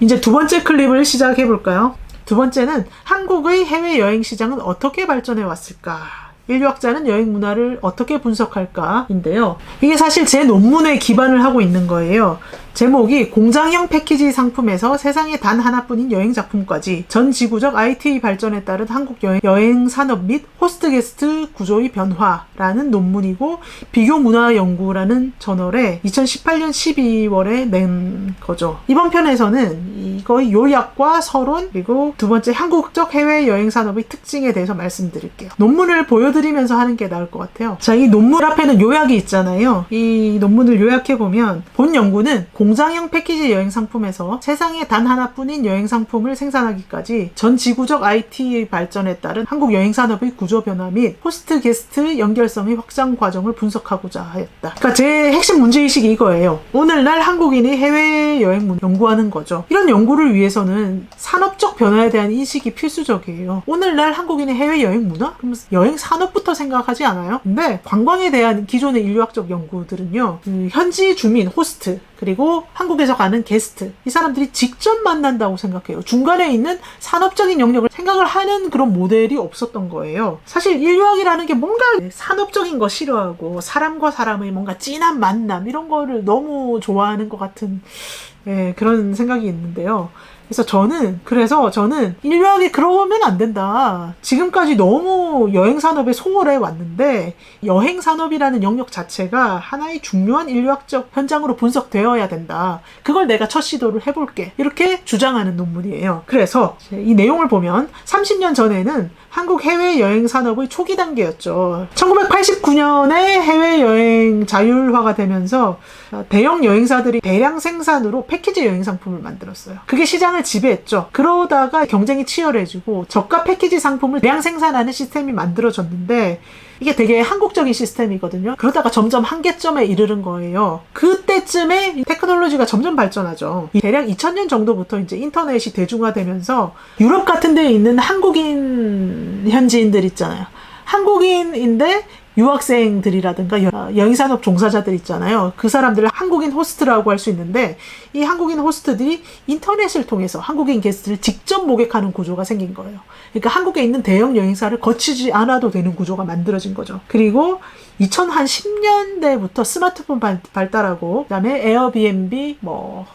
이제 두 번째 클립을 시작해 볼까요? 두 번째는 한국의 해외여행 시장은 어떻게 발전해 왔을까? 인류학자는 여행 문화를 어떻게 분석할까인데요. 이게 사실 제 논문에 기반을 하고 있는 거예요. 제목이 공장형 패키지 상품에서 세상에 단 하나뿐인 여행 작품까지 전 지구적 IT 발전에 따른 한국 여행 산업 및 호스트 게스트 구조의 변화라는 논문이고 비교 문화 연구라는 저널에 2018년 12월에 낸 거죠. 이번 편에서는 이거의 요약과 서론 그리고 두 번째 한국적 해외 여행 산업의 특징에 대해서 말씀드릴게요. 논문을 보여드리면서 하는 게 나을 것 같아요. 자, 이 논문 앞에는 요약이 있잖아요. 이 논문을 요약해보면 본 연구는 공장형 패키지 여행 상품에서 세상에 단 하나뿐인 여행 상품을 생산하기까지 전 지구적 IT 발전에 따른 한국 여행 산업의 구조 변화 및 호스트 게스트 연결성의 확장 과정을 분석하고자 하였다. 그러니까 제 핵심 문제의식이 이거예요. 오늘날 한국인이 해외여행 연구하는 거죠. 이런 연구를 위해서는 산업적 변화에 대한 인식이 필수적이에요. 오늘날 한국인의 해외여행 문화? 그럼 여행 산업부터 생각하지 않아요? 근데 관광에 대한 기존의 인류학적 연구들은요. 현지 주민, 호스트 그리고 한국에서 가는 게스트 이 사람들이 직접 만난다고 생각해요. 중간에 있는 산업적인 영역을 생각을 하는 그런 모델이 없었던 거예요. 사실 인류학이라는 게 뭔가 산업적인 거 싫어하고 사람과 사람의 뭔가 진한 만남 이런 거를 너무 좋아하는 것 같은 그런 생각이 있는데요. 그래서 저는 인류학이 그러면 안 된다. 지금까지 너무 여행산업에 소홀해 왔는데 여행산업이라는 영역 자체가 하나의 중요한 인류학적 현장으로 분석되어야 된다. 그걸 내가 첫 시도를 해볼게. 이렇게 주장하는 논문이에요. 그래서 이 내용을 보면 30년 전에는 한국 해외여행 산업의 초기 단계였죠. 1989년에 해외여행 자율화가 되면서 대형 여행사들이 대량 생산으로 패키지 여행 상품을 만들었어요. 그게 시장을 지배했죠. 그러다가 경쟁이 치열해지고 저가 패키지 상품을 대량 생산하는 시스템이 만들어졌는데 이게 되게 한국적인 시스템이거든요. 그러다가 점점 한계점에 이르는 거예요. 그때쯤에 테크놀로지가 점점 발전하죠. 대략 2000년 정도부터 이제 인터넷이 대중화되면서 유럽 같은 데에 있는 한국인 현지인들 있잖아요. 한국인인데 유학생들이라든가 여행산업 종사자들 있잖아요. 그 사람들을 한국인 호스트라고 할 수 있는데 이 한국인 호스트들이 인터넷을 통해서 한국인 게스트를 직접 모객하는 구조가 생긴 거예요. 그러니까 한국에 있는 대형 여행사를 거치지 않아도 되는 구조가 만들어진 거죠. 그리고 2010년대부터 스마트폰 발달하고 그다음에 에어비앤비,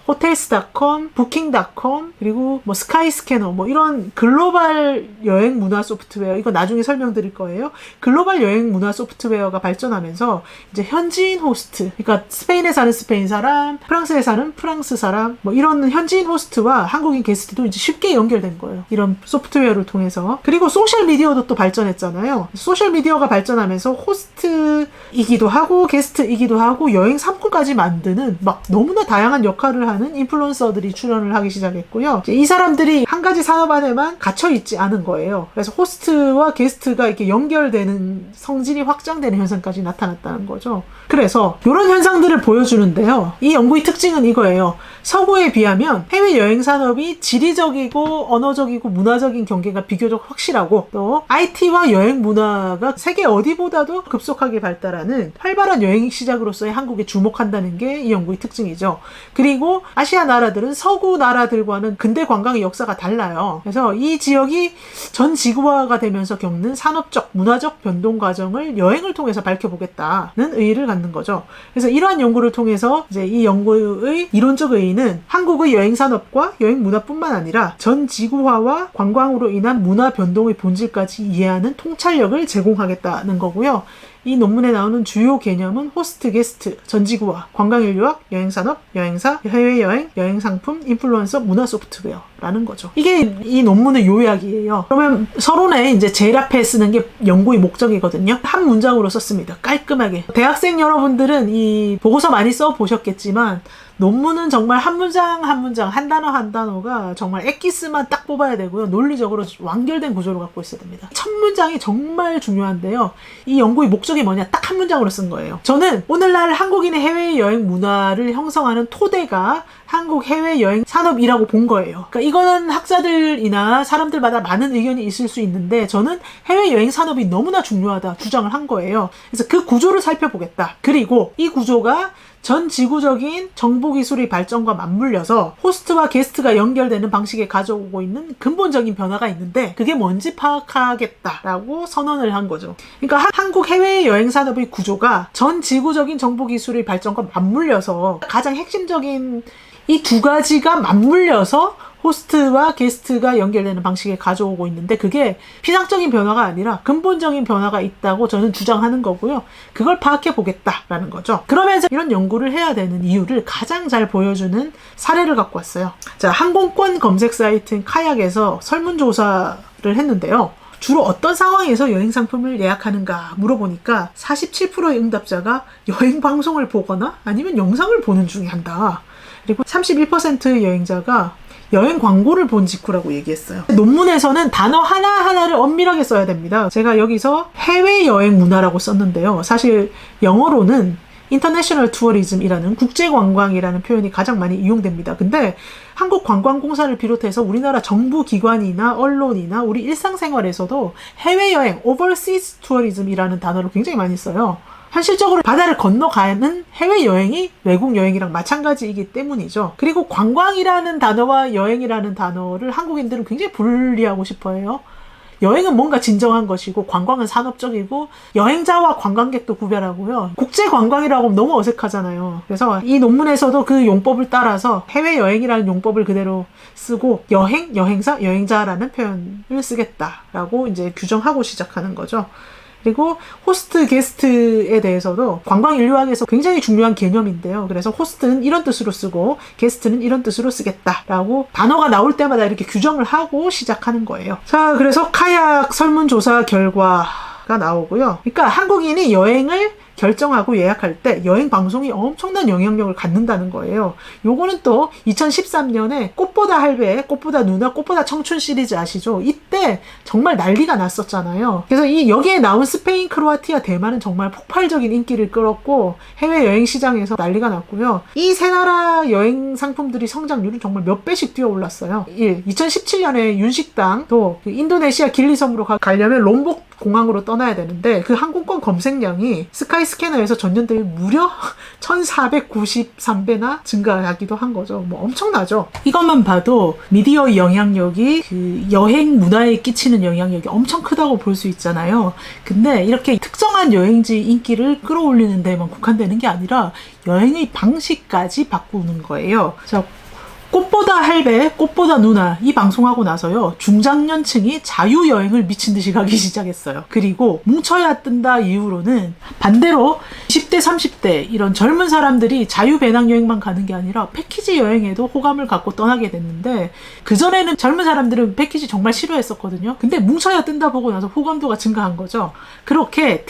호텔스닷컴, 부킹닷컴 그리고 스카이스캐너 이런 글로벌 여행 문화 소프트웨어 이거 나중에 설명드릴 거예요. 글로벌 여행 문화 소프트웨어가 발전하면서 이제 현지인 호스트 그러니까 스페인에 사는 스페인 사람, 프랑스에 사는 프랑스 사람 이런 현지인 호스트와 한국인 게스트도 이제 쉽게 연결된 거예요. 이런 소프트웨어를 통해서. 그리고 소셜 미디어도 또 발전했잖아요. 소셜 미디어가 발전하면서 호스트이기도 하고 게스트이기도 하고 여행 상품까지 만드는 너무나 다양한 역할을 하는 인플루언서들이 출연을 하기 시작했고요. 이 사람들이 한 가지 산업 안에만 갇혀 있지 않은 거예요. 그래서 호스트와 게스트가 이렇게 연결되는 성질이 확장되는 현상까지 나타났다는 거죠. 그래서 이런 현상들을 보여주는데요. 이 연구의 특징은 이거예요. 서구에 비하면 해외여행 산업이 지리적이고 언어적이고 문화적인 경계가 비교적 확실하고 또 IT와 여행 문화가 세계 어디보다도 급속하게 발달하는 활발한 여행 시작으로서의 한국에 주목한다는 게 이 연구의 특징이죠. 그리고 아시아 나라들은 서구 나라들과는 근대 관광의 역사가 달라요. 그래서 이 지역이 전 지구화가 되면서 겪는 산업적, 문화적 변동 과정을 여행을 통해서 밝혀보겠다는 의의를 갖는 거죠. 그래서 이러한 연구를 통해서 이제 이 연구의 이론적 의의는 한국의 여행 산업과 여행 문화뿐만 아니라 전 지구화와 관광으로 인한 문화 변동의 본질까지 이해하는 통찰력을 제공하겠다는 거고요. 이 논문에 나오는 주요 개념은 호스트 게스트, 전지구화, 관광인류학, 여행산업, 여행사, 해외여행, 여행상품, 인플루언서, 문화 소프트웨어라는 거죠. 이게 이 논문의 요약이에요. 그러면 서론에 이제 제일 앞에 쓰는 게 연구의 목적이거든요. 한 문장으로 썼습니다. 깔끔하게. 대학생 여러분들은 이 보고서 많이 써보셨겠지만 논문은 정말 한 문장 한 문장 한 단어 한 단어가 정말 엑기스만 딱 뽑아야 되고요. 논리적으로 완결된 구조를 갖고 있어야 됩니다. 첫 문장이 정말 중요한데요. 이 연구의 목적이 뭐냐 딱 한 문장으로 쓴 거예요. 저는 오늘날 한국인의 해외여행 문화를 형성하는 토대가 한국 해외여행 산업이라고 본 거예요. 그러니까 이거는 학자들이나 사람들마다 많은 의견이 있을 수 있는데 저는 해외여행 산업이 너무나 중요하다 주장을 한 거예요. 그래서 그 구조를 살펴보겠다. 그리고 이 구조가 전 지구적인 정보기술의 발전과 맞물려서 호스트와 게스트가 연결되는 방식에 가져오고 있는 근본적인 변화가 있는데 그게 뭔지 파악하겠다라고 선언을 한 거죠. 그러니까 한국 해외여행 산업의 구조가 전 지구적인 정보기술의 발전과 맞물려서 가장 핵심적인 이 두 가지가 맞물려서 호스트와 게스트가 연결되는 방식에 가져오고 있는데 그게 피상적인 변화가 아니라 근본적인 변화가 있다고 저는 주장하는 거고요. 그걸 파악해 보겠다라는 거죠. 그러면서 이런 연구를 해야 되는 이유를 가장 잘 보여주는 사례를 갖고 왔어요. 자, 항공권 검색 사이트인 카약에서 설문조사를 했는데요. 주로 어떤 상황에서 여행 상품을 예약하는가 물어보니까 47%의 응답자가 여행 방송을 보거나 아니면 영상을 보는 중에 한다. 그리고 31%의 여행자가 여행 광고를 본 직후라고 얘기했어요. 논문에서는 단어 하나하나를 엄밀하게 써야 됩니다. 제가 여기서 해외여행 문화라고 썼는데요. 사실 영어로는 인터내셔널 투어리즘이라는 국제관광이라는 표현이 가장 많이 이용됩니다. 근데 한국관광공사를 비롯해서 우리나라 정부기관이나 언론이나 우리 일상생활에서도 해외여행, 오버시스 투어리즘이라는 단어를 굉장히 많이 써요. 현실적으로 바다를 건너가는 해외여행이 외국여행이랑 마찬가지이기 때문이죠. 그리고 관광이라는 단어와 여행이라는 단어를 한국인들은 굉장히 분리하고 싶어해요. 여행은 뭔가 진정한 것이고 관광은 산업적이고 여행자와 관광객도 구별하고요. 국제관광이라고 하면 너무 어색하잖아요. 그래서 이 논문에서도 그 용법을 따라서 해외여행이라는 용법을 그대로 쓰고 여행, 여행사, 여행자라는 표현을 쓰겠다라고 이제 규정하고 시작하는 거죠. 그리고 호스트, 게스트에 대해서도 관광인류학에서 굉장히 중요한 개념인데요. 그래서 호스트는 이런 뜻으로 쓰고 게스트는 이런 뜻으로 쓰겠다라고 단어가 나올 때마다 이렇게 규정을 하고 시작하는 거예요. 자, 그래서 카약 설문조사 결과가 나오고요. 그러니까 한국인이 여행을 결정하고 예약할 때 여행 방송이 엄청난 영향력을 갖는다는 거예요. 요거는 또 2013년에 꽃보다 할배, 꽃보다 누나, 꽃보다 청춘 시리즈 아시죠? 이때 정말 난리가 났었잖아요. 그래서 이 여기에 나온 스페인, 크로아티아, 대만은 정말 폭발적인 인기를 끌었고 해외여행 시장에서 난리가 났고요. 이 세 나라 여행 상품들이 성장률은 정말 몇 배씩 뛰어올랐어요. 2017년에 윤식당도 그 인도네시아 길리섬으로 가려면 롬복 공항으로 떠나야 되는데 그 항공권 검색량이 스카이스캐너에서 전년 대비 무려 1493배나 증가하기도 한 거죠. 뭐 엄청나죠. 이것만 봐도 미디어의 영향력이 그 여행 문화에 끼치는 영향력이 엄청 크다고 볼 수 있잖아요. 근데 이렇게 특정한 여행지 인기를 끌어올리는 데만 국한되는 게 아니라 여행의 방식까지 바꾸는 거예요. 자, 꽃보다 할배, 꽃보다 누나 이 방송하고 나서요. 중장년층이 자유여행을 미친 듯이 가기 시작했어요. 그리고 뭉쳐야 뜬다 이후로는 반대로 10대, 30대 이런 젊은 사람들이 자유배낭여행만 가는 게 아니라 패키지 여행에도 호감을 갖고 떠나게 됐는데 그전에는 젊은 사람들은 패키지 정말 싫어했었거든요. 근데 뭉쳐야 뜬다 보고 나서 호감도가 증가한 거죠. 그렇게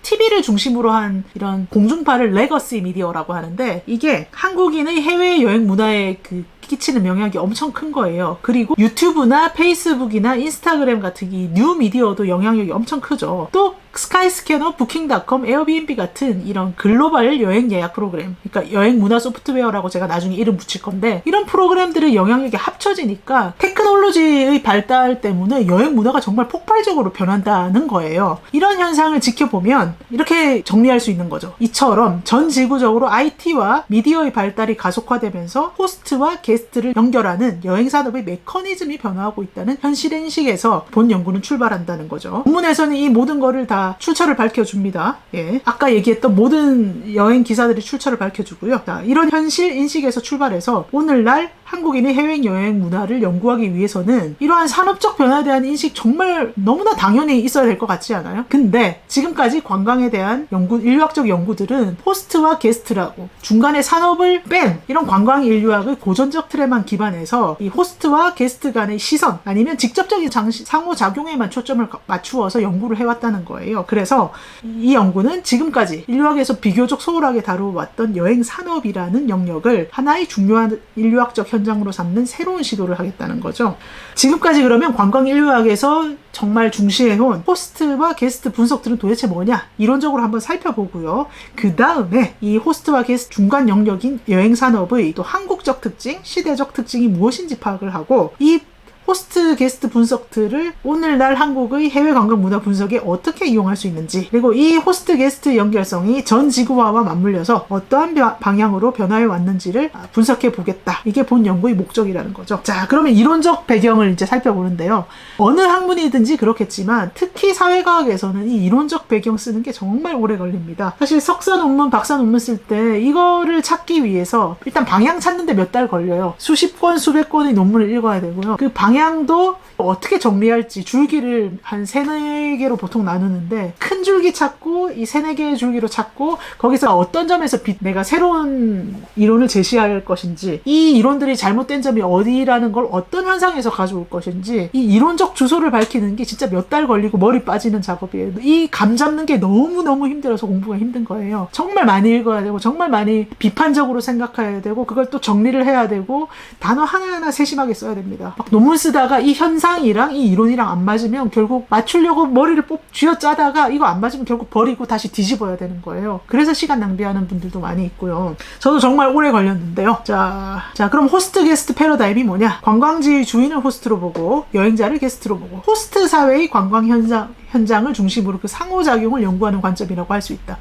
TV를 중심으로 한 이런 공중파를 레거시 미디어라고 하는데 이게 한국인의 해외여행 문화에 끼치는 영향이 엄청 큰 거예요. 그리고 유튜브나 페이스북이나 인스타그램 같은 이 뉴 미디어도 영향력이 엄청 크죠. 또 스카이스캐너, 부킹닷컴, 에어비앤비 같은 이런 글로벌 여행 예약 프로그램, 그러니까 여행 문화 소프트웨어라고 제가 나중에 이름 붙일 건데 이런 프로그램들의 영향력이 합쳐지니까 테크놀로지의 발달 때문에 여행 문화가 정말 폭발적으로 변한다는 거예요. 이런 현상을 지켜보면 이렇게 정리할 수 있는 거죠. 이처럼 전 지구적으로 IT와 미디어의 발달이 가속화되면서 호스트와 게스트를 연결하는 여행 산업의 메커니즘이 변화하고 있다는 현실 인식에서 본 연구는 출발한다는 거죠. 논문에서는 이 모든 거를 다 출처를 밝혀줍니다. 예. 아까 얘기했던 모든 여행 기사들이 출처를 밝혀주고요. 자, 이런 현실 인식에서 출발해서 오늘날 한국인의 해외여행 문화를 연구하기 위해서는 이러한 산업적 변화에 대한 인식 정말 너무나 당연히 있어야 될 것 같지 않아요? 근데 지금까지 관광에 대한 인류학적 연구들은 호스트와 게스트라고 중간에 산업을 뺀 이런 관광 인류학의 고전적 틀에만 기반해서 이 호스트와 게스트 간의 시선 아니면 직접적인 상호작용에만 초점을 맞추어서 연구를 해왔다는 거예요. 그래서 이 연구는 지금까지 인류학에서 비교적 소홀하게 다루어왔던 여행 산업이라는 영역을 하나의 중요한 인류학적 현장으로 삼는 새로운 시도를 하겠다는 거죠. 지금까지 그러면 관광 인류학에서 정말 중시해온 호스트와 게스트 분석들은 도대체 뭐냐? 이론적으로 한번 살펴보고요. 그 다음에 이 호스트와 게스트 중간 영역인 여행 산업의 또 한국적 특징, 시대적 특징이 무엇인지 파악을 하고 이 호스트 게스트 분석들을 오늘날 한국의 해외 관광 문화 분석에 어떻게 이용할 수 있는지, 그리고 이 호스트 게스트 연결성이 전 지구화와 맞물려서 어떠한 방향으로 변화해 왔는지를 분석해 보겠다. 이게 본 연구의 목적이라는 거죠. 자, 그러면 이론적 배경을 이제 살펴보는데요. 어느 학문이든지 그렇겠지만 특히 사회과학에서는 이 이론적 배경 쓰는 게 정말 오래 걸립니다. 사실 석사 논문, 박사 논문 쓸 때 이거를 찾기 위해서 일단 방향 찾는데 몇 달 걸려요. 수십 권, 수백 권의 논문을 읽어야 되고요. 그 방향도 어떻게 정리할지 줄기를 한 3-4개로 보통 나누는데, 큰 줄기 찾고 이 3-4개의 줄기로 찾고 거기서 어떤 점에서 내가 새로운 이론을 제시할 것인지, 이 이론들이 잘못된 점이 어디라는 걸 어떤 현상에서 가져올 것인지, 이 이론적 주소를 밝히는 게 진짜 몇 달 걸리고 머리 빠지는 작업이에요. 이 감 잡는 게 너무너무 힘들어서 공부가 힘든 거예요. 정말 많이 읽어야 되고 정말 많이 비판적으로 생각해야 되고 그걸 또 정리를 해야 되고 단어 하나하나 세심하게 써야 됩니다. 막 논문 쓰다가 이 현상이랑 이 이론이랑 안 맞으면 결국 맞추려고 머리를 쥐어짜다가 이거 안 맞으면 결국 버리고 다시 뒤집어야 되는 거예요. 그래서 시간 낭비하는 분들도 많이 있고요. 저도 정말 오래 걸렸는데요. 자, 그럼 호스트 게스트 패러다임이 뭐냐? 관광지 주인을 호스트로 보고 여행자를 게스트로 보고 호스트 사회의 관광 현장을 중심으로 그 상호작용을 연구하는 관점이라고 할 수 있다.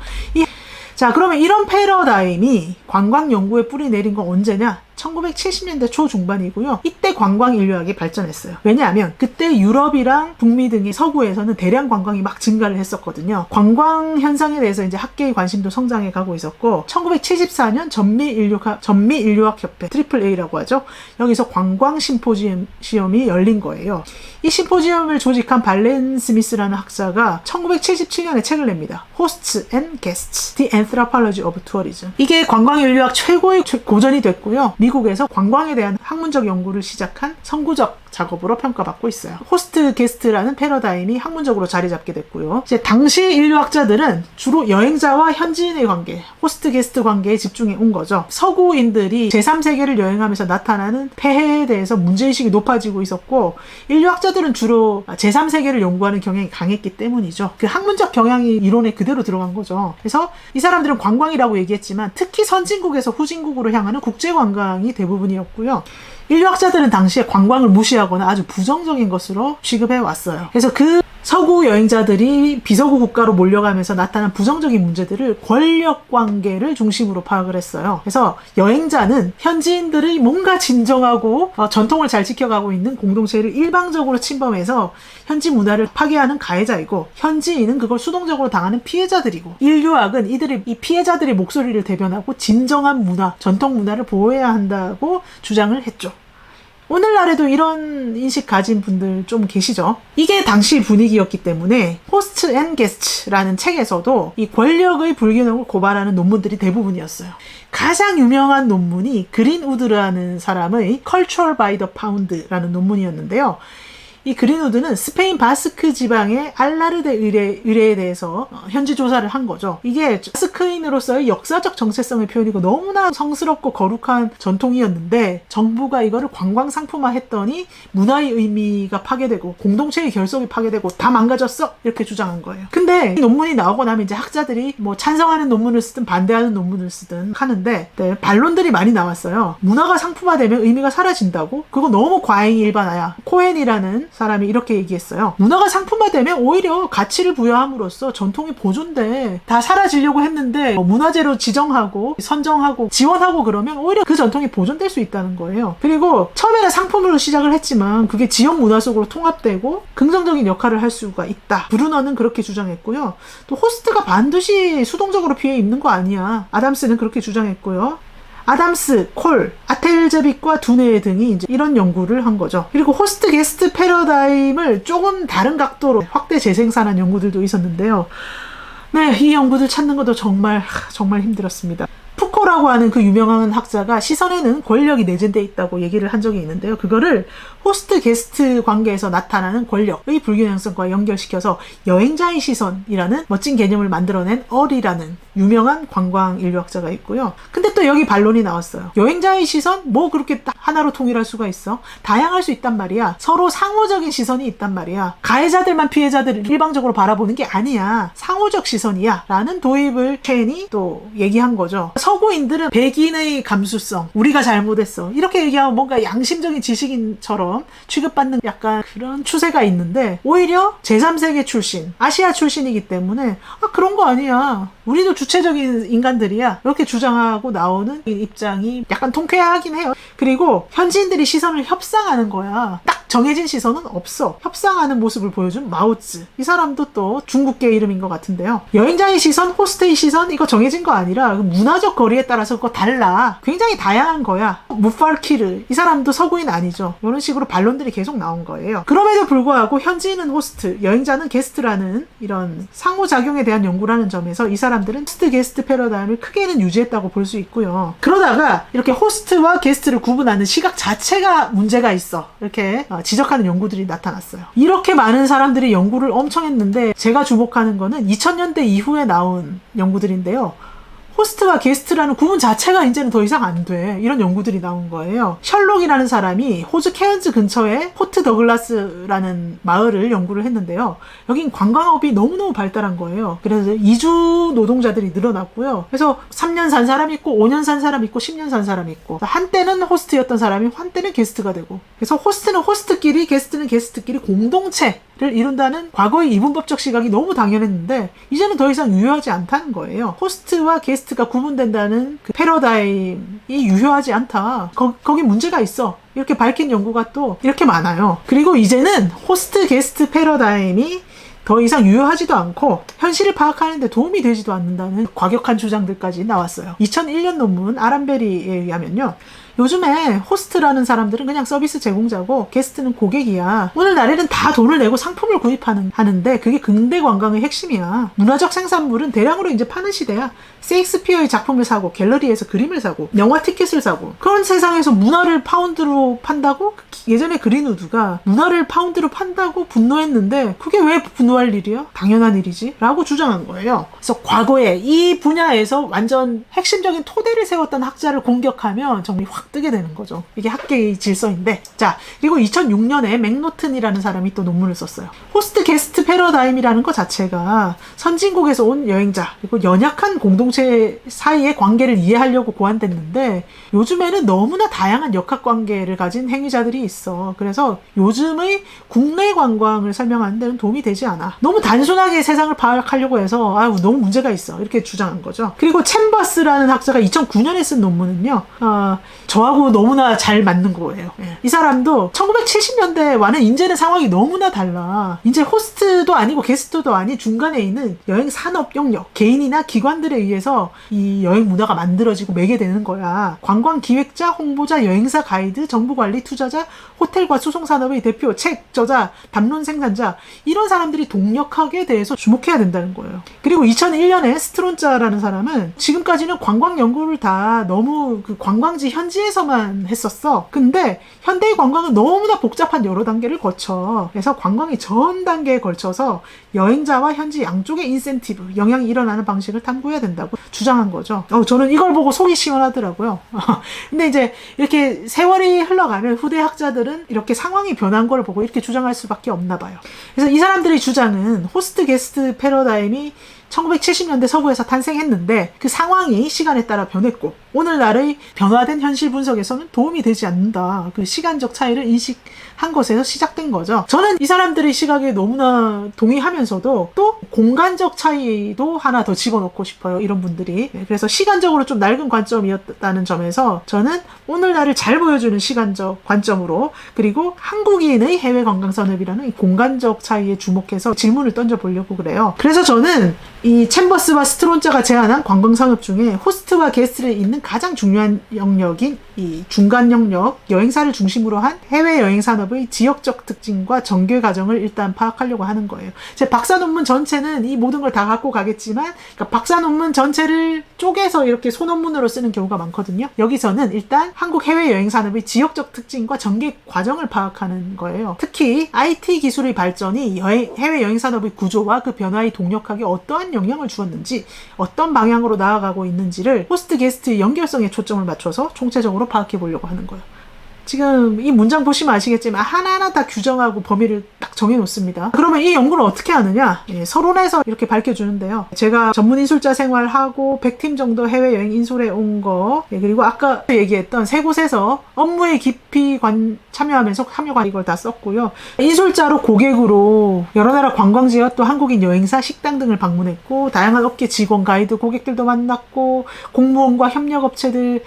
자, 그러면 이런 패러다임이 관광 연구에 뿌리 내린 건 언제냐? 1970년대 초중반이고요. 이때 관광 인류학이 발전했어요. 왜냐하면 그때 유럽이랑 북미 등의 서구에서는 대량 관광이 막 증가를 했었거든요. 관광 현상에 대해서 이제 학계의 관심도 성장해 가고 있었고, 1974년 전미인류학협회 AAA라고 하죠. 여기서 관광 심포지엄이 열린 거예요. 이 심포지엄을 조직한 발렌 스미스라는 학자가 1977년에 책을 냅니다. Hosts and Guests: The Anthropology of Tourism. 이게 관광 인류학 최고의 고전이 됐고요. 미국에서 관광에 대한 학문적 연구를 시작한 선구적 작업으로 평가받고 있어요. 호스트 게스트라는 패러다임이 학문적으로 자리 잡게 됐고요. 이제 당시 인류학자들은 주로 여행자와 현지인의 관계, 호스트 게스트 관계에 집중해 온 거죠. 서구인들이 제3세계를 여행하면서 나타나는 폐해에 대해서 문제의식이 높아지고 있었고, 인류학자들은 주로 제3세계를 연구하는 경향이 강했기 때문이죠. 그 학문적 경향이 이론에 그대로 들어간 거죠. 그래서 이 사람들은 관광이라고 얘기했지만 특히 선진국에서 후진국으로 향하는 국제관광이 대부분이었고요. 인류학자들은 당시에 관광을 무시하거나 아주 부정적인 것으로 취급해 왔어요. 그래서 그 서구 여행자들이 비서구 국가로 몰려가면서 나타난 부정적인 문제들을 권력 관계를 중심으로 파악을 했어요. 그래서 여행자는 현지인들의 뭔가 진정하고 전통을 잘 지켜가고 있는 공동체를 일방적으로 침범해서 현지 문화를 파괴하는 가해자이고, 현지인은 그걸 수동적으로 당하는 피해자들이고, 인류학은 이 피해자들의 목소리를 대변하고 진정한 문화, 전통 문화를 보호해야 한다고 주장을 했죠. 오늘날에도 이런 인식 가진 분들 좀 계시죠? 이게 당시 분위기였기 때문에 호스트 앤 게스트라는 책에서도 이 권력의 불균형을 고발하는 논문들이 대부분이었어요. 가장 유명한 논문이 그린우드라는 사람의 Culture by the Pound라는 논문이었는데요. 이 그린우드는 스페인 바스크 지방의 알라르데 의뢰에 대해서 현지 조사를 한 거죠. 이게 바스크인으로서의 역사적 정체성의 표현이고 너무나 성스럽고 거룩한 전통이었는데, 정부가 이거를 관광 상품화 했더니 문화의 의미가 파괴되고 공동체의 결속이 파괴되고 다 망가졌어, 이렇게 주장한 거예요. 근데 이 논문이 나오고 나면 이제 학자들이 뭐 찬성하는 논문을 쓰든 반대하는 논문을 쓰든 하는데, 반론들이 많이 나왔어요. 문화가 상품화되면 의미가 사라진다고? 그거 너무 과잉일반화야. 코헨이라는 사람이 이렇게 얘기했어요. 문화가 상품화되면 오히려 가치를 부여함으로써 전통이 보존돼. 다 사라지려고 했는데 문화재로 지정하고 선정하고 지원하고 그러면 오히려 그 전통이 보존될 수 있다는 거예요. 그리고 처음에는 상품으로 시작을 했지만 그게 지역 문화 속으로 통합되고 긍정적인 역할을 할 수가 있다. 브루너는 그렇게 주장했고요. 또 호스트가 반드시 수동적으로 피해 입는 거 아니야. 아담스는 그렇게 주장했고요. 아담스, 콜, 아텔제빅과 두네 등이 이제 이런 연구를 한 거죠. 그리고 호스트 게스트 패러다임을 조금 다른 각도로 확대 재생산한 연구들도 있었는데요. 네, 이 연구들 찾는 것도 정말 힘들었습니다. 푸코라고 하는 그 유명한 학자가 시선에는 권력이 내재되어 있다고 얘기를 한 적이 있는데요. 그거를 호스트 게스트 관계에서 나타나는 권력의 불균형성과 연결시켜서 여행자의 시선이라는 멋진 개념을 만들어낸 얼이라는 유명한 관광 인류학자가 있고요. 근데 또 여기 반론이 나왔어요. 여행자의 시선? 뭐 그렇게 딱 하나로 통일할 수가 있어? 다양할 수 있단 말이야. 서로 상호적인 시선이 있단 말이야. 가해자들만 피해자들을 일방적으로 바라보는 게 아니야. 상호적 시선이야. 라는 도입을 첸이 또 얘기한 거죠. 서구 서구인들은 백인의 감수성, 우리가 잘못했어, 이렇게 얘기하면 뭔가 양심적인 지식인처럼 취급받는 약간 그런 추세가 있는데, 오히려 제3세계 출신, 아시아 출신이기 때문에 그런 거 아니야, 우리도 주체적인 인간들이야, 이렇게 주장하고 나오는 입장이 약간 통쾌하긴 해요. 그리고 현지인들이 시선을 협상하는 거야. 딱 정해진 시선은 없어. 협상하는 모습을 보여준 마오츠. 이 사람도 또 중국계 이름인 것 같은데요. 여행자의 시선, 호스트의 시선, 이거 정해진 거 아니라 문화적 거리에 따라서 그거 달라. 굉장히 다양한 거야. 무팔키르, 이 사람도 서구인 아니죠. 이런 식으로 반론들이 계속 나온 거예요. 그럼에도 불구하고 현지인은 호스트, 여행자는 게스트라는 이런 상호작용에 대한 연구라는 점에서 이 사람들은 호스트 게스트 패러다임을 크게는 유지했다고 볼 수 있고요. 그러다가 이렇게 호스트와 게스트를 구분하는 시각 자체가 문제가 있어, 이렇게 지적하는 연구들이 나타났어요. 이렇게 많은 사람들이 연구를 엄청 했는데 제가 주목하는 거는 2000년대 이후에 나온 연구들인데요. 호스트와 게스트라는 구분 자체가 이제는 더 이상 안 돼, 이런 연구들이 나온 거예요. 셜록이라는 사람이 호주 케언즈 근처에 포트 더글라스라는 마을을 연구를 했는데요. 여긴 관광업이 너무너무 발달한 거예요. 그래서 이주 노동자들이 늘어났고요. 그래서 3년 산 사람 있고 5년 산 사람 있고 10년 산 사람 있고, 한때는 호스트였던 사람이 한때는 게스트가 되고, 그래서 호스트는 호스트끼리, 게스트는 게스트끼리 공동체를 이룬다는 과거의 이분법적 시각이 너무 당연했는데 이제는 더 이상 유효하지 않다는 거예요. 호스트와 게스트가 구분된다는 그 패러다임이 유효하지 않다, 거기 문제가 있어, 이렇게 밝힌 연구가 또 이렇게 많아요. 그리고 이제는 호스트 게스트 패러다임이 더 이상 유효하지도 않고 현실을 파악하는 데 도움이 되지도 않는다는 과격한 주장들까지 나왔어요. 2001년 논문 아람베리에 의하면요, 요즘에 호스트라는 사람들은 그냥 서비스 제공자고 게스트는 고객이야. 오늘날에는 다 돈을 내고 상품을 하는데 그게 근대 관광의 핵심이야. 문화적 생산물은 대량으로 이제 파는 시대야. 셰익스피어의 작품을 사고 갤러리에서 그림을 사고 영화 티켓을 사고, 그런 세상에서 문화를 파운드로 판다고? 예전에 그린우드가 문화를 파운드로 판다고 분노했는데 그게 왜 분노할 일이야? 당연한 일이지 라고 주장한 거예요. 그래서 과거에 이 분야에서 완전 핵심적인 토대를 세웠던 학자를 공격하면 정말 확 뜨게 되는 거죠. 이게 학계의 질서인데. 자, 그리고 2006년에 맥노튼이라는 사람이 또 논문을 썼어요. 호스트 게스트 패러다임이라는 것 자체가 선진국에서 온 여행자 그리고 연약한 공동체 사이의 관계를 이해하려고 고안됐는데, 요즘에는 너무나 다양한 역학관계를 가진 행위자들이 있어. 그래서 요즘의 국내 관광을 설명하는 데는 도움이 되지 않아. 너무 단순하게 세상을 파악하려고 해서 너무 문제가 있어, 이렇게 주장한 거죠. 그리고 챔버스라는 학자가 2009년에 쓴 논문은요, 저하고 너무나 잘 맞는 거예요. 이 사람도 1970년대와는 이제는 상황이 너무나 달라. 이제 호스트도 아니고 게스트도 아닌 중간에 있는 여행 산업 영역, 개인이나 기관들에 의해서 이 여행 문화가 만들어지고 매개되는 거야. 관광 기획자, 홍보자, 여행사 가이드, 정보관리, 투자자, 호텔과 수송산업의 대표, 책 저자, 담론 생산자, 이런 사람들이 동력학에 대해서 주목해야 된다는 거예요. 그리고 2001년에 스트론자라는 사람은 지금까지는 관광 연구를 다 너무 그 관광지 현지에서만 했었어. 근데 현대의 관광은 너무나 복잡한 여러 단계를 거쳐. 그래서 관광의 전 단계에 걸쳐서 여행자와 현지 양쪽의 인센티브, 영향이 일어나는 방식을 탐구해야 된다고 주장한 거죠. 저는 이걸 보고 속이 시원하더라고요. 근데 이제 이렇게 세월이 흘러가면 후대 학자들은 이렇게 상황이 변한 걸 보고 이렇게 주장할 수밖에 없나 봐요. 그래서 이 사람들의 주장은 호스트 게스트 패러다임이 1970년대 서구에서 탄생했는데 그 상황이 시간에 따라 변했고 오늘날의 변화된 현실 분석에서는 도움이 되지 않는다. 그 시간적 차이를 인식한 것에서 시작된 거죠. 저는 이 사람들의 시각에 너무나 동의하면서도 또 공간적 차이도 하나 더 집어넣고 싶어요. 이런 분들이. 그래서 시간적으로 좀 낡은 관점이었다는 점에서 저는 오늘날을 잘 보여주는 시간적 관점으로, 그리고 한국인의 해외 관광산업이라는 이 공간적 차이에 주목해서 질문을 던져보려고 그래요. 그래서 저는 이 챔버스와 스트론자가 제안한 관광산업 중에 호스트와 게스트를 잇는 가장 중요한 영역인 이 중간 영역, 여행사를 중심으로 한 해외 여행 산업의 지역적 특징과 전개 과정을 일단 파악하려고 하는 거예요. 제 박사 논문 전체는 이 모든 걸 다 갖고 가겠지만, 그러니까 박사 논문 전체를 쪼개서 이렇게 소논문으로 쓰는 경우가 많거든요. 여기서는 일단 한국 해외 여행 산업의 지역적 특징과 전개 과정을 파악하는 거예요. 특히 IT 기술의 발전이 해외 여행 산업의 구조와 그 변화의 동력학에 어떠한 영향을 주었는지, 어떤 방향으로 나아가고 있는지를 호스트 게스트의 연결성에 초점을 맞춰서 총체적으로 파악해 보려고 하는 거예요. 지금 이 문장 보시면 아시겠지만 하나하나 다 규정하고 범위를 딱 정해놓습니다. 그러면 이 연구를 어떻게 하느냐? 서론에서 이렇게 밝혀주는데요. 제가 전문 인솔자 생활하고 100팀 정도 해외여행 인솔해 온 거, 그리고 아까 얘기했던 세 곳에서 업무에 깊이 참여하면서 참여관 이걸 다 썼고요. 인솔자로 고객으로 여러 나라 관광지와 또 한국인 여행사, 식당 등을 방문했고, 다양한 업계 직원, 가이드, 고객들도 만났고, 공무원과 협력업체들,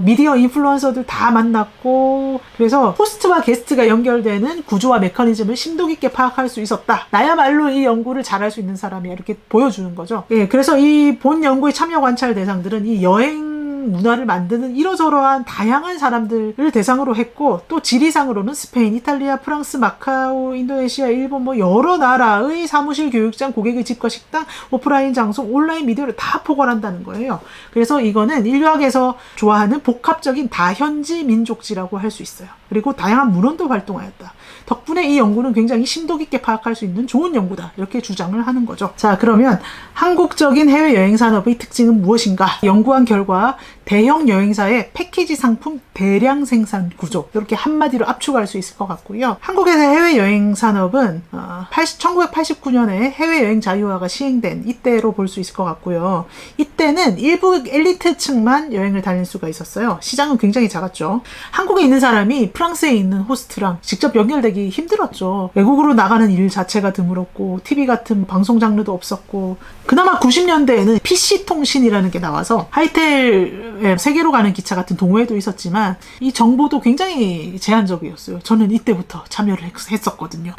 미디어 인플루언서들 다 만났고, 그래서 호스트와 게스트가 연결되는 구조와 메커니즘을 심도 깊게 파악할 수 있었다. 나야말로 이 연구를 잘할 수 있는 사람이야. 이렇게 보여주는 거죠. 그래서 이 본 연구의 참여 관찰 대상들은 이 여행 문화를 만드는 이러저러한 다양한 사람들을 대상으로 했고, 또 지리상으로는 스페인, 이탈리아, 프랑스, 마카오, 인도네시아, 일본 여러 나라의 사무실, 교육장, 고객의 집과 식당, 오프라인 장소, 온라인 미디어를 다 포괄한다는 거예요. 그래서 이거는 인류학에서 좋아하는 복합적인 다현지 민족지라고 할 수 있어요. 그리고 다양한 문헌도 활동하였다. 덕분에 이 연구는 굉장히 심도 깊게 파악할 수 있는 좋은 연구다. 이렇게 주장을 하는 거죠. 자, 그러면 한국적인 해외여행 산업의 특징은 무엇인가? 연구한 결과 대형 여행사의 패키지 상품 대량 생산 구조, 이렇게 한마디로 압축할 수 있을 것 같고요. 한국에서 해외여행 산업은 1989년에 해외여행 자유화가 시행된 이때로 볼 수 있을 것 같고요. 이때는 일부 엘리트층만 여행을 다닐 수가 있었어요. 시장은 굉장히 작았죠. 한국에 있는 사람이 프랑스에 있는 호스트랑 직접 연결되기 힘들었죠. 외국으로 나가는 일 자체가 드물었고, TV 같은 방송 장르도 없었고, 그나마 90년대에는 PC통신이라는 게 나와서 하이텔 세계로 가는 기차 같은 동호회도 있었지만 이 정보도 굉장히 제한적이었어요. 저는 이때부터 참여를 했었거든요.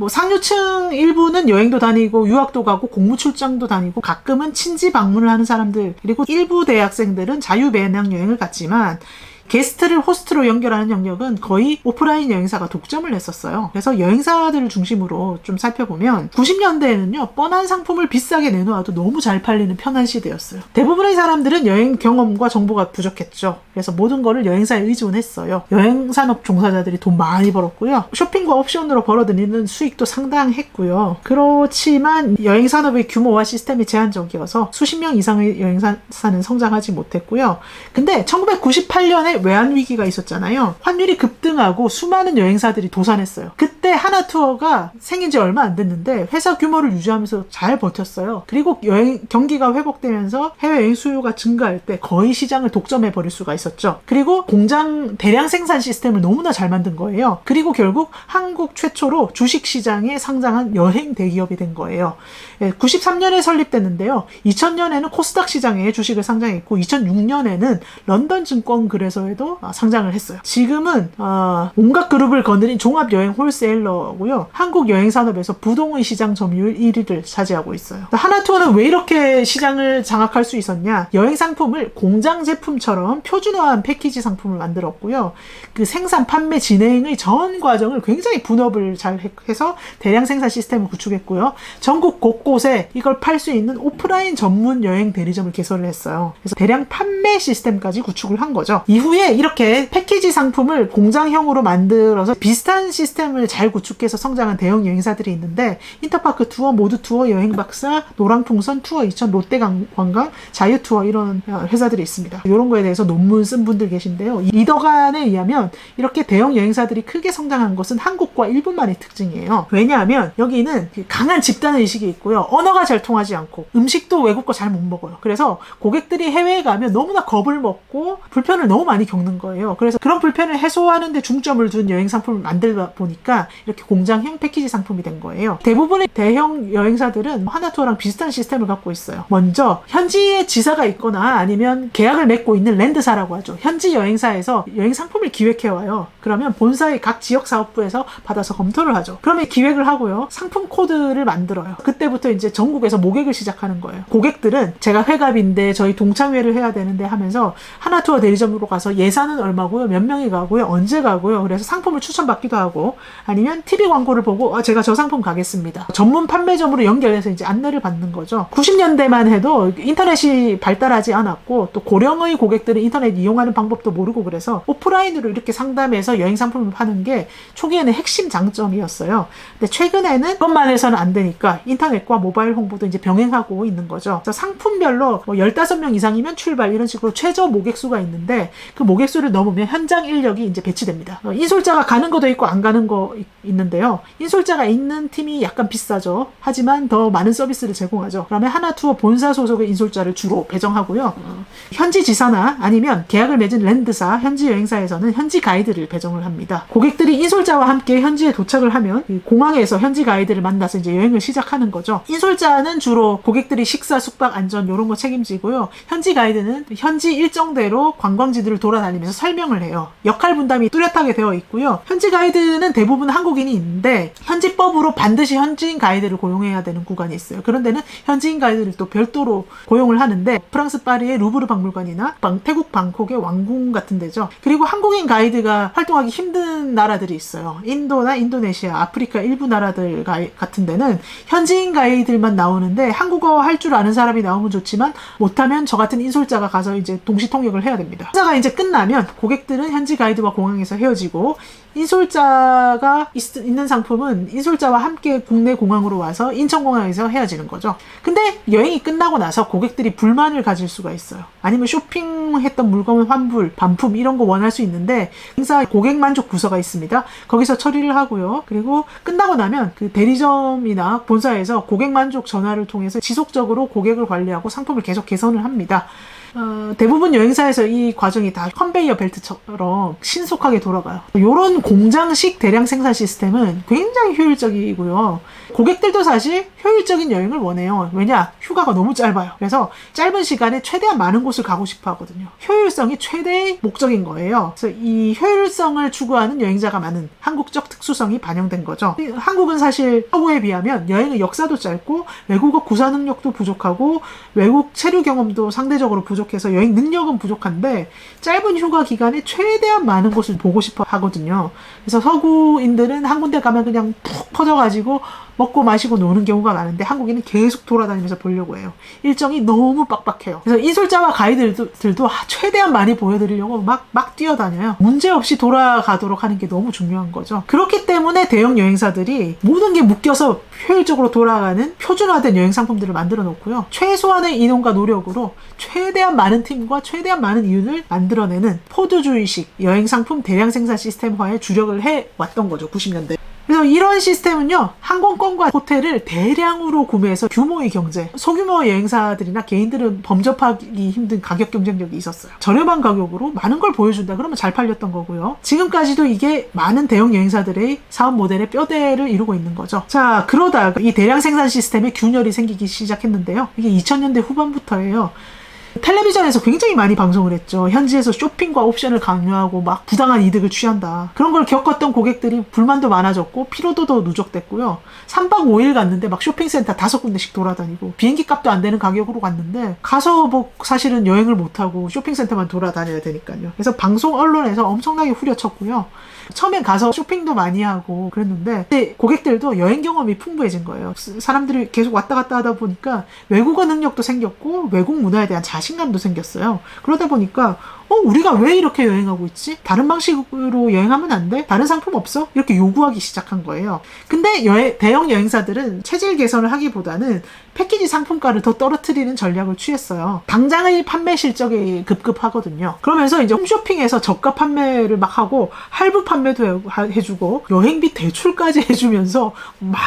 상류층 일부는 여행도 다니고 유학도 가고 공무 출장도 다니고 가끔은 친지 방문을 하는 사람들, 그리고 일부 대학생들은 자유배낭 여행을 갔지만 게스트를 호스트로 연결하는 영역은 거의 오프라인 여행사가 독점을 했었어요. 그래서 여행사들을 중심으로 좀 살펴보면 90년대에는요, 뻔한 상품을 비싸게 내놓아도 너무 잘 팔리는 편한 시대였어요. 대부분의 사람들은 여행 경험과 정보가 부족했죠. 그래서 모든 거를 여행사에 의존했어요. 여행산업 종사자들이 돈 많이 벌었고요. 쇼핑과 옵션으로 벌어들이는 수익도 상당했고요. 그렇지만 여행산업의 규모와 시스템이 제한적이어서 수십 명 이상의 여행사는 성장하지 못했고요. 근데 1998년에 외환위기가 있었잖아요. 환율이 급등하고 수많은 여행사들이 도산했어요. 그때 하나투어가 생긴 지 얼마 안 됐는데 회사 규모를 유지하면서 잘 버텼어요. 그리고 여행 경기가 회복되면서 해외여행 수요가 증가할 때 거의 시장을 독점해버릴 수가 있었죠. 그리고 공장 대량 생산 시스템을 너무나 잘 만든 거예요. 그리고 결국 한국 최초로 주식시장에 상장한 여행 대기업이 된 거예요. 93년에 설립됐는데요. 2000년에는 코스닥 시장에 주식을 상장했고 2006년에는 런던 증권 거래소에도 상장을 했어요. 지금은 온갖 그룹을 거느린 종합여행 홀세일러고요. 한국 여행산업에서 부동의 시장 점유율 1위를 차지하고 있어요. 하나투어는 왜 이렇게 시장을 장악할 수 있었냐? 여행 상품을 공장 제품처럼 표준화한 패키지 상품을 만들었고요. 그 생산, 판매, 진행의 전 과정을 굉장히 분업을 잘 해서 대량 생산 시스템을 구축했고요. 전국 곳곳에 이걸 팔 수 있는 오프라인 전문 여행 대리점을 개설을 했어요. 그래서 대량 판매 시스템까지 구축을 한 거죠. 이후에 이렇게 패키지 상품을 공장형으로 만들어서 비슷한 시스템을 잘 구축해서 성장한 대형 여행사들이 있는데 인터파크 투어, 모두 투어, 여행박사, 노랑풍선, 투어 2000, 롯데관광, 자유투어 이런 회사들이 있습니다. 이런 거에 대해서 논문 쓴 분들 계신데요. 리더간에 의하면 이렇게 대형 여행사들이 크게 성장한 것은 한국과 일본만의 특징이에요. 왜냐하면 여기는 강한 집단의식이 있고요. 언어가 잘 통하지 않고 음식도 외국 거 잘 못 먹어요. 그래서 고객들이 해외에 가면 너무나 겁을 먹고 불편을 너무 많이 겪는 거예요. 그래서 그런 불편을 해소하는 데 중점을 둔 여행 상품을 만들다 보니까 이렇게 공장형 패키지 상품이 된 거예요. 대부분의 대형 여행사들은 하나투어랑 비슷한 시스템을 갖고 있어요. 먼저 현지에 지사가 있거나 아니면 계약을 맺고 있는 랜드사라고 하죠. 현지 여행사에서 여행 상품을 기획해와요. 그러면 본사의 각 지역 사업부에서 받아서 검토를 하죠. 그러면 기획을 하고요. 상품 코드를 만들어요. 그때부터 이제 전국에서 모객을 시작하는 거예요. 고객들은 제가 회갑인데 저희 동창회를 해야 되는데 하면서 하나투어 대리점으로 가서 예산은 얼마고요, 몇 명이 가고요, 언제 가고요. 그래서 상품을 추천받기도 하고, 아니면 아니면 TV 광고를 보고 제가 저 상품 가겠습니다. 전문 판매점으로 연결해서 이제 안내를 받는 거죠. 90년대만 해도 인터넷이 발달하지 않았고 또 고령의 고객들은 인터넷 이용하는 방법도 모르고 그래서 오프라인으로 이렇게 상담해서 여행 상품을 파는 게 초기에는 핵심 장점이었어요. 근데 최근에는 그것만 해서는 안 되니까 인터넷과 모바일 홍보도 이제 병행하고 있는 거죠. 그래서 상품별로 15명 이상이면 출발 이런 식으로 최저 모객수가 있는데 그 모객수를 넘으면 현장 인력이 이제 배치됩니다. 인솔자가 가는 것도 있고 안 가는 거 있는데요. 인솔자가 있는 팀이 약간 비싸죠. 하지만 더 많은 서비스를 제공하죠. 그러면 하나투어 본사 소속의 인솔자를 주로 배정하고요. 현지 지사나 아니면 계약을 맺은 랜드사, 현지 여행사에서는 현지 가이드를 배정을 합니다. 고객들이 인솔자와 함께 현지에 도착을 하면 공항에서 현지 가이드를 만나서 이제 여행을 시작하는 거죠. 인솔자는 주로 고객들이 식사, 숙박, 안전 이런 거 책임지고요. 현지 가이드는 현지 일정대로 관광지들을 돌아다니면서 설명을 해요. 역할 분담이 뚜렷하게 되어 있고요. 현지 가이드는 대부분 한국인이 있는데 현지법으로 반드시 현지인 가이드를 고용해야 되는 구간이 있어요. 그런 데는 현지인 가이드를 또 별도로 고용을 하는데 프랑스 파리의 루브르 박물관이나 태국 방콕의 왕궁 같은 데죠. 그리고 한국인 가이드가 활동하기 힘든 나라들이 있어요. 인도나 인도네시아, 아프리카 일부 나라들 같은 데는 현지인 가이드들만 나오는데 한국어 할 줄 아는 사람이 나오면 좋지만 못하면 저 같은 인솔자가 가서 이제 동시 통역을 해야 됩니다. 행사가 이제 끝나면 고객들은 현지 가이드와 공항에서 헤어지고 인솔자가 있는 상품은 인솔자와 함께 국내 공항으로 와서 인천공항에서 헤어지는 거죠. 근데 여행이 끝나고 나서 고객들이 불만을 가질 수가 있어요. 아니면 쇼핑했던 물건 환불, 반품 이런 거 원할 수 있는데 행사 고객 만족 부서가 있습니다. 거기서 처리를 하고요. 그리고 끝나고 나면 그 대리점이나 본사에서 고객 만족 전화를 통해서 지속적으로 고객을 관리하고 상품을 계속 개선을 합니다. 대부분 여행사에서 이 과정이 다 컨베이어 벨트처럼 신속하게 돌아가요. 이런 공장식 대량 생산 시스템은 굉장히 효율적이고요. 고객들도 사실 효율적인 여행을 원해요. 왜냐? 휴가가 너무 짧아요. 그래서 짧은 시간에 최대한 많은 곳을 가고 싶어 하거든요. 효율성이 최대의 목적인 거예요. 그래서 이 효율성을 추구하는 여행자가 많은 한국적 특수성이 반영된 거죠. 한국은 사실 서구에 비하면 여행의 역사도 짧고 외국어 구사 능력도 부족하고 외국 체류 경험도 상대적으로 부족해서 여행 능력은 부족한데 짧은 휴가 기간에 최대한 많은 곳을 보고 싶어 하거든요. 그래서 서구인들은 한 군데 가면 그냥 푹 퍼져가지고 먹고 마시고 노는 경우가 많은데 한국인은 계속 돌아다니면서 보려고 해요. 일정이 너무 빡빡해요. 그래서 인솔자와 가이드들도 최대한 많이 보여드리려고 막 뛰어다녀요. 문제없이 돌아가도록 하는 게 너무 중요한 거죠. 그렇기 때문에 대형 여행사들이 모든 게 묶여서 효율적으로 돌아가는 표준화된 여행 상품들을 만들어 놓고요. 최소한의 인원과 노력으로 최대한 많은 팀과 최대한 많은 이윤을 만들어내는 포드주의식 여행 상품 대량 생산 시스템화에 주력을 해왔던 거죠. 90년대. 그래서 이런 시스템은요, 항공권과 호텔을 대량으로 구매해서 규모의 경제, 소규모 여행사들이나 개인들은 범접하기 힘든 가격 경쟁력이 있었어요. 저렴한 가격으로 많은 걸 보여준다 그러면 잘 팔렸던 거고요. 지금까지도 이게 많은 대형 여행사들의 사업 모델의 뼈대를 이루고 있는 거죠. 자, 그러다가 이 대량 생산 시스템에 균열이 생기기 시작했는데요. 이게 2000년대 후반부터예요. 텔레비전에서 굉장히 많이 방송을 했죠. 현지에서 쇼핑과 옵션을 강요하고 막 부당한 이득을 취한다. 그런 걸 겪었던 고객들이 불만도 많아졌고 피로도도 누적됐고요. 3박 5일 갔는데 막 쇼핑센터 5군데씩 돌아다니고 비행기 값도 안 되는 가격으로 갔는데 가서 뭐 사실은 여행을 못하고 쇼핑센터만 돌아다녀야 되니까요. 그래서 방송 언론에서 엄청나게 후려쳤고요. 처음엔 가서 쇼핑도 많이 하고 그랬는데 고객들도 여행 경험이 풍부해진 거예요. 사람들이 계속 왔다 갔다 하다 보니까 외국어 능력도 생겼고 외국 문화에 대한 자신감도 생겼어요. 그러다 보니까 우리가 왜 이렇게 여행하고 있지? 다른 방식으로 여행하면 안 돼? 다른 상품 없어? 이렇게 요구하기 시작한 거예요. 근데 대형 여행사들은 체질 개선을 하기보다는 패키지 상품가를 더 떨어뜨리는 전략을 취했어요. 당장의 판매 실적이 급급하거든요. 그러면서 이제 홈쇼핑에서 저가 판매를 막 하고 할부 판매도 해주고 여행비 대출까지 해주면서 막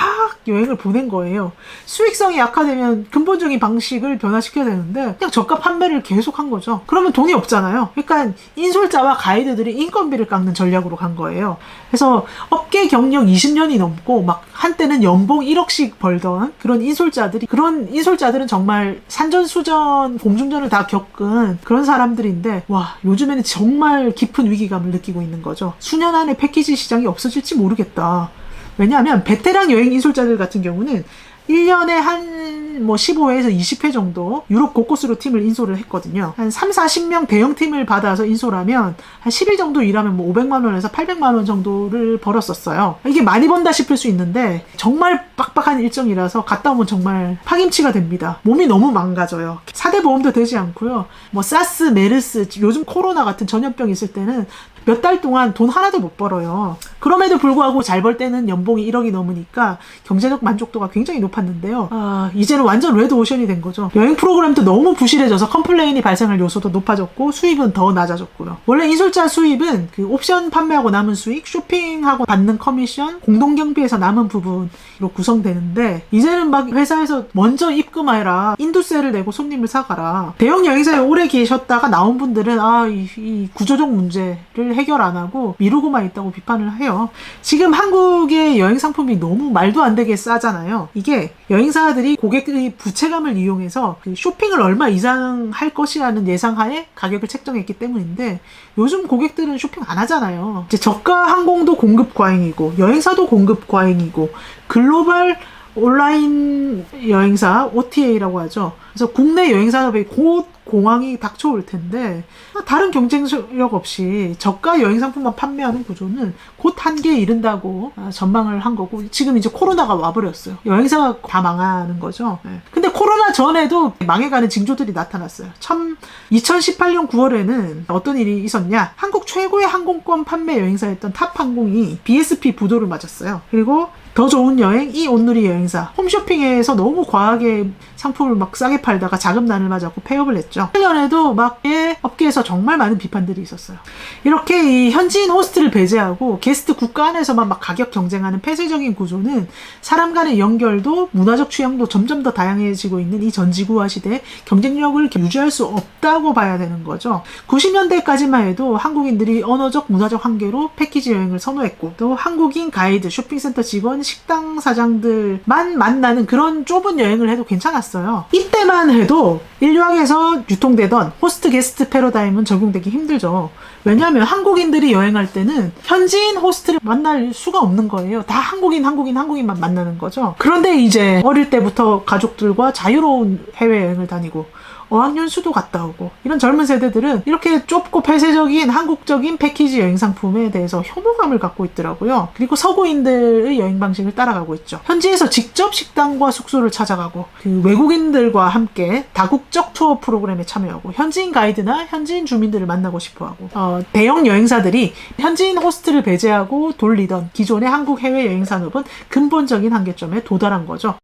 여행을 보낸 거예요. 수익성이 약화되면 근본적인 방식을 변화시켜야 되는데 그냥 저가 판매를 계속 한 거죠. 그러면 돈이 없잖아요. 그러니까 인솔자와 가이드들이 인건비를 깎는 전략으로 간 거예요. 그래서 업계 경력 20년이 넘고 막 한때는 연봉 1억씩 벌던 그런 인솔자들은 정말 산전수전 공중전을 다 겪은 그런 사람들인데 와, 요즘에는 정말 깊은 위기감을 느끼고 있는 거죠. 수년 안에 패키지 시장이 없어질지 모르겠다. 왜냐하면 베테랑 여행 인솔자들 같은 경우는 1년에 한 뭐 15회에서 20회 정도 유럽 곳곳으로 팀을 인솔을 했거든요. 한 3, 40명 대형팀을 받아서 인솔하면 한 10일 정도 일하면 뭐 500만 원에서 800만 원 정도를 벌었었어요. 이게 많이 번다 싶을 수 있는데 정말 빡빡한 일정이라서 갔다 오면 정말 파김치가 됩니다. 몸이 너무 망가져요. 4대 보험도 되지 않고요. 뭐 사스, 메르스, 요즘 코로나 같은 전염병 있을 때는 몇 달 동안 돈 하나도 못 벌어요. 그럼에도 불구하고 잘 벌 때는 연봉이 1억이 넘으니까 경제적 만족도가 굉장히 높았는데요. 이제는 완전 레드오션이 된 거죠. 여행 프로그램도 너무 부실해져서 컴플레인이 발생할 요소도 높아졌고 수입은 더 낮아졌고요. 원래 인솔자 수입은 그 옵션 판매하고 남은 수익, 쇼핑하고 받는 커미션, 공동경비에서 남은 부분으로 구성되는데 이제는 막 회사에서 먼저 입금해라, 인두세를 내고 손님을 사가라. 대형 여행사에 오래 계셨다가 나온 분들은 이 구조적 문제를 해결 안 하고 미루고만 있다고 비판을 해요. 지금 한국의 여행 상품이 너무 말도 안 되게 싸잖아요. 이게 여행사들이 고객의 부채감을 이용해서 그 쇼핑을 얼마 이상 할 것이라는 예상하에 가격을 책정했기 때문인데 요즘 고객들은 쇼핑 안 하잖아요. 이제 저가 항공도 공급 과잉이고 여행사도 공급 과잉이고 글로벌 온라인 여행사 OTA라고 하죠. 그래서 국내 여행산업이 곧 공황이 닥쳐올 텐데 다른 경쟁력 없이 저가 여행 상품만 판매하는 구조는 곧 한계에 이른다고 전망을 한 거고 지금 이제 코로나가 와버렸어요. 여행사가 다 망하는 거죠. 근데 코로나 전에도 망해가는 징조들이 나타났어요. 2018년 9월에는 어떤 일이 있었냐? 한국 최고의 항공권 판매 여행사였던 탑항공이 BSP 부도를 맞았어요. 그리고 더 좋은 여행, 이 온누리 여행사 홈쇼핑에서 너무 과하게 상품을 막 싸게 팔다가 자금난을 맞았고 폐업을 했죠. 1년에도 막 업계에서 정말 많은 비판들이 있었어요. 이렇게 이 현지인 호스트를 배제하고 게스트 국가 안에서만 막 가격 경쟁하는 폐쇄적인 구조는 사람 간의 연결도 문화적 취향도 점점 더 다양해지고 있는 이 전지구화 시대에 경쟁력을 유지할 수 없다고 봐야 되는 거죠. 90년대까지만 해도 한국인들이 언어적 문화적 한계로 패키지 여행을 선호했고 또 한국인 가이드, 쇼핑센터 직원, 식당 사장들만 만나는 그런 좁은 여행을 해도 괜찮았어요. 이때만 해도 인류학에서 유통되던 호스트 게스트 패러다임은 적용되기 힘들죠. 왜냐하면 한국인들이 여행할 때는 현지인 호스트를 만날 수가 없는 거예요. 다 한국인만 만나는 거죠. 그런데 이제 어릴 때부터 가족들과 자유로운 해외여행을 다니고 어학연수도 갔다 오고 이런 젊은 세대들은 이렇게 좁고 폐쇄적인 한국적인 패키지 여행 상품에 대해서 혐오감을 갖고 있더라고요. 그리고 서구인들의 여행 방식을 따라가고 있죠. 현지에서 직접 식당과 숙소를 찾아가고 그 외국인들과 함께 다국적 투어 프로그램에 참여하고 현지인 가이드나 현지인 주민들을 만나고 싶어하고 대형 여행사들이 현지인 호스트를 배제하고 돌리던 기존의 한국 해외여행 산업은 근본적인 한계점에 도달한 거죠.